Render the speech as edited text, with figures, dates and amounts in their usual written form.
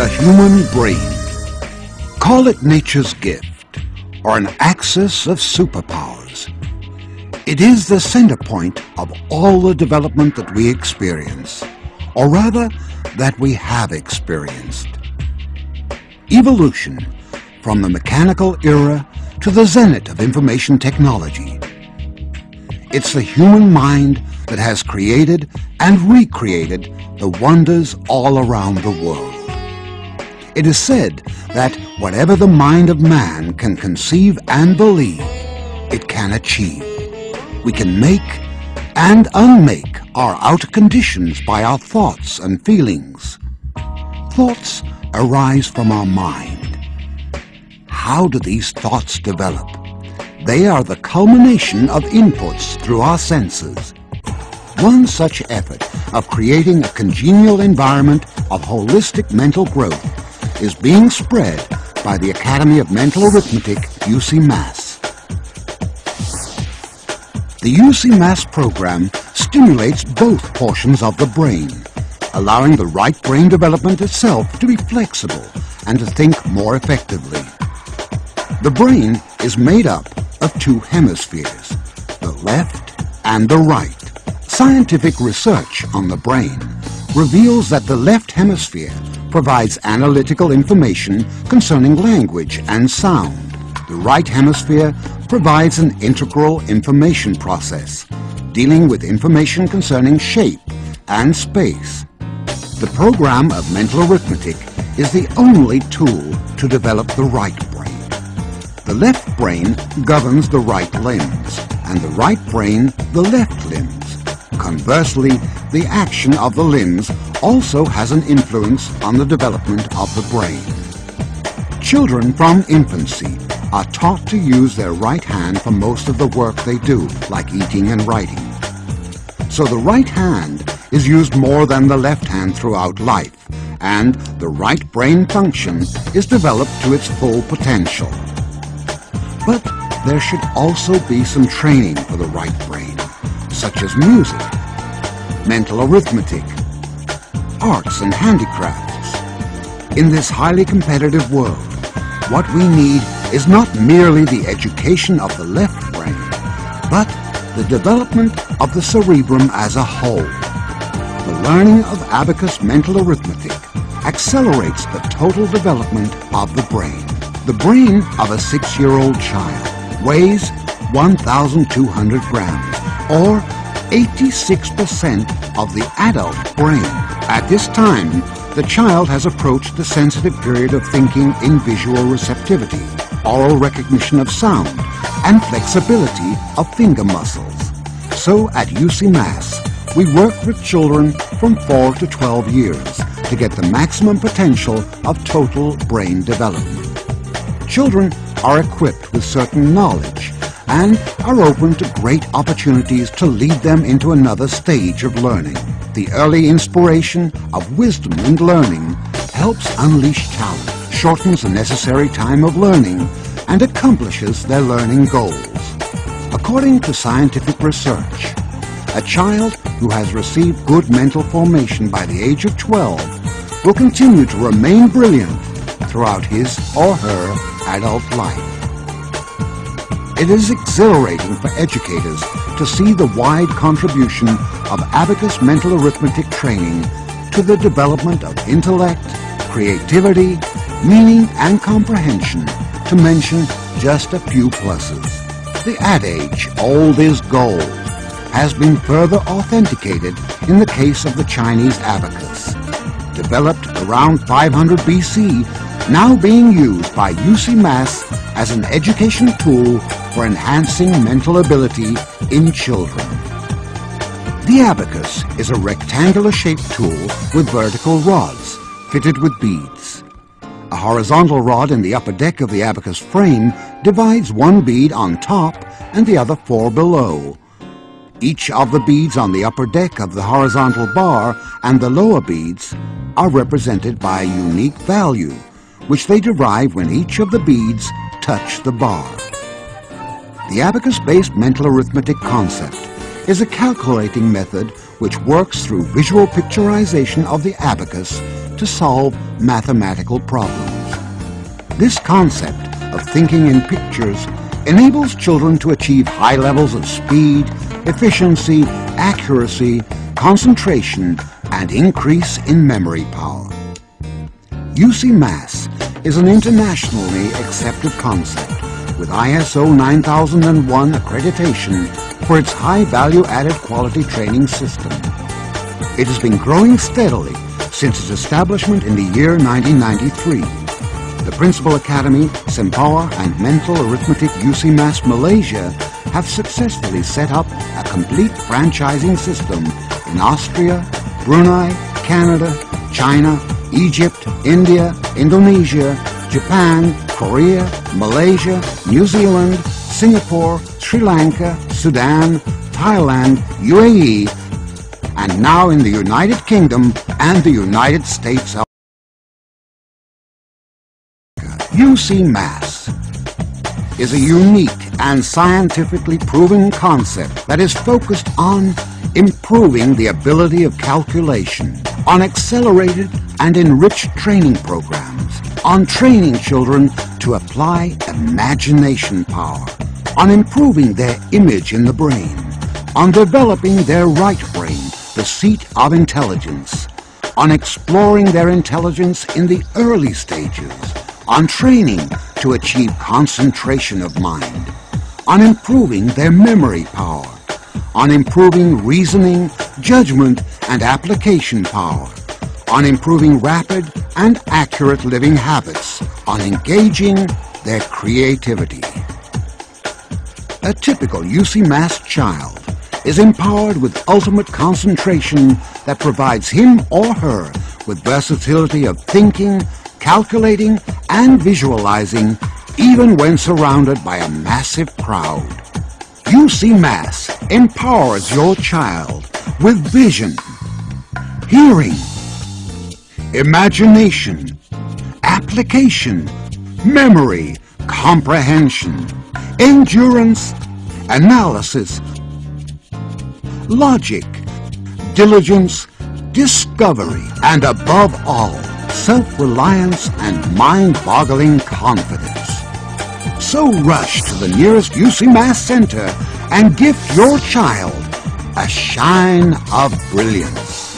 The human brain. Call it nature's gift or an axis of superpowers. It is the center point of all the development that we experience, or rather, that we have experienced. Evolution, from the mechanical era to the zenith of information technology. It's the human mind that has created and recreated the wonders all around the world. It is said that whatever the mind of man can conceive and believe, it can achieve. We can make and unmake our outer conditions by our thoughts and feelings. Thoughts arise from our mind. How do these thoughts develop? They are the culmination of inputs through our senses. One such effort of creating a congenial environment of holistic mental growth is being spread by the Academy of Mental Arithmetic, UCMAS. The UCMAS program stimulates both portions of the brain, allowing the right brain development itself to be flexible and to think more effectively. The brain is made up of two hemispheres, the left and the right. Scientific research on the brain reveals that the left hemisphere provides analytical information concerning language and sound. The right hemisphere provides an integral information process, dealing with information concerning shape and space. The program of mental arithmetic is the only tool to develop the right brain. The left brain governs the right limbs, and the right brain the left limbs. Conversely, the action of the limbs also has an influence on the development of the brain. Children from infancy are taught to use their right hand for most of the work they do, like eating and writing. So the right hand is used more than the left hand throughout life, and the right brain function is developed to its full potential. But there should also be some training for the right brain, such as music, mental arithmetic, arts and handicrafts. In this highly competitive world, what we need is not merely the education of the left brain, but the development of the cerebrum as a whole. The learning of abacus mental arithmetic accelerates the total development of the brain. The brain of a 6-year-old child weighs 1,200 grams, or 86% of the adult brain. At this time, the child has approached the sensitive period of thinking in visual receptivity, oral recognition of sound, and flexibility of finger muscles. So at UCMAS, we work with children from 4 to 12 years to get the maximum potential of total brain development. Children are equipped with certain knowledge and are open to great opportunities to lead them into another stage of learning. The early inspiration of wisdom and learning helps unleash talent, shortens the necessary time of learning, and accomplishes their learning goals. According to scientific research, a child who has received good mental formation by the age of 12 will continue to remain brilliant throughout his or her adult life. It is exhilarating for educators to see the wide contribution of abacus mental arithmetic training to the development of intellect, creativity, meaning, and comprehension, to mention just a few pluses. The adage, old is gold, has been further authenticated in the case of the Chinese abacus. Developed around 500 BC, now being used by UCMAS as an education tool for enhancing mental ability in children. The abacus is a rectangular-shaped tool with vertical rods fitted with beads. A horizontal rod in the upper deck of the abacus frame divides one bead on top and the other 4 below. Each of the beads on the upper deck of the horizontal bar and the lower beads are represented by a unique value, which they derive when each of the beads touch the bar. The abacus-based mental arithmetic concept is a calculating method which works through visual picturization of the abacus to solve mathematical problems. This concept of thinking in pictures enables children to achieve high levels of speed, efficiency, accuracy, concentration, and increase in memory power. UCMAS is an internationally accepted concept with ISO 9001 accreditation for its high value-added quality training system. It has been growing steadily since its establishment in the year 1993. The Principal Academy, Sempower and Mental Arithmetic UCMAS Malaysia have successfully set up a complete franchising system in Austria, Brunei, Canada, China, Egypt, India, Indonesia, Japan, Korea, Malaysia, New Zealand, Singapore, Sri Lanka, Sudan, Thailand, UAE, and now in the United Kingdom and the United States of America. UCMAS is a unique and scientifically proven concept that is focused on improving the ability of calculation, on accelerated and enriched training programs, on training children to apply imagination power, on improving their image in the brain, on developing their right brain, the seat of intelligence, on exploring their intelligence in the early stages, on training to achieve concentration of mind, on improving their memory power, on improving reasoning, judgment, and application power, on improving rapid and accurate living habits, on engaging their creativity. A typical UCMAS child is empowered with ultimate concentration that provides him or her with versatility of thinking, calculating, and visualizing even when surrounded by a massive crowd. UCMAS empowers your child with vision, hearing, imagination, application, memory, comprehension, endurance, analysis, logic, diligence, discovery, and above all, self-reliance and mind-boggling confidence. So rush to the nearest UCMAS center and gift your child a shine of brilliance.